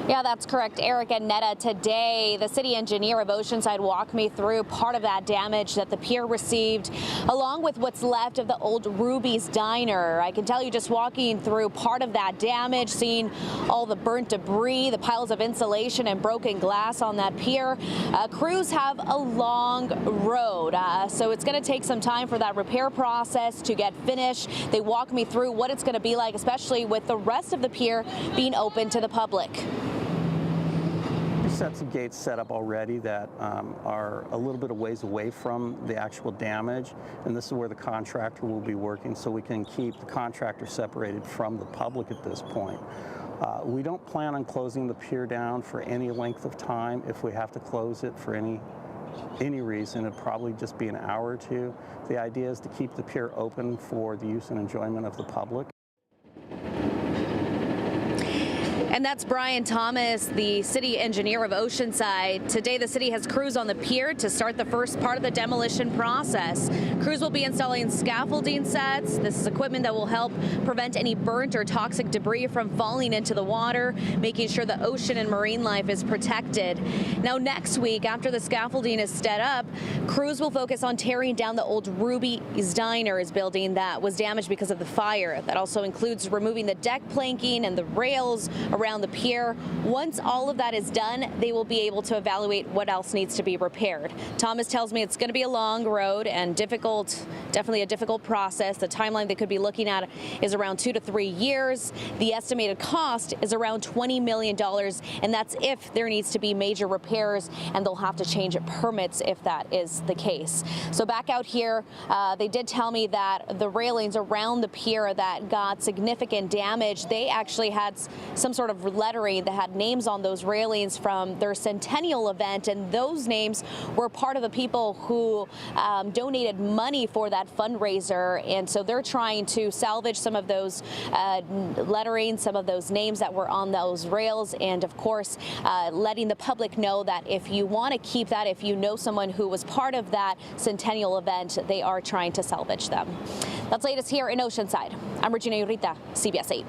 Yeah, that's correct, Eric and Netta. Today, the city engineer of Oceanside walked me through part of that damage that the pier received, along with what's left of the old Ruby's Diner. I can tell you, just walking through part of that damage, seeing all the burnt debris, the piles of insulation and broken glass on that pier. Crews have a long road, so it's going to take some time for that repair process to get finished. They walk me through what it's going to be like, especially with the rest of the pier being open to the public. Sets of gates set up already that are a little bit of ways away from the actual damage, and this is where the contractor will be working, so we can keep the contractor separated from the public at this point. We don't plan on closing the pier down for any length of time. If we have to close it for any reason, it'd probably just be an hour or two. The idea is to keep the pier open for the use and enjoyment of the public. And that's Brian Thomas, the city engineer of Oceanside. Today, the city has crews on the pier to start the first part of the demolition process. Crews will be installing scaffolding sets. This is equipment that will help prevent any burnt or toxic debris from falling into the water, making sure the ocean and marine life is protected. Now, next week, after the scaffolding is set up, crews will focus on tearing down the old Ruby's Diner building that was damaged because of the fire. That also includes removing the deck planking and the rails around the pier. Once all of that is done, they will be able to evaluate what else needs to be repaired. Thomas tells me it's going to be a long road and difficult, definitely a difficult process. The timeline they could be looking at is around 2 to 3 years. The estimated cost is around $20 million, and that's if there needs to be major repairs, and they'll have to change permits if that is the case. So back out here, they did tell me that the railings around the pier that got significant damage, they actually had some sort of lettering that had names on those railings from their centennial event, and those names were part of the people who donated money for that fundraiser, and so they're trying to salvage some of those lettering, some of those names that were on those rails, and of course letting the public know that if you want to keep that, if you know someone who was part of that centennial event, they are trying to salvage them. That's latest here in Oceanside. I'm Regina Urita, CBS 8.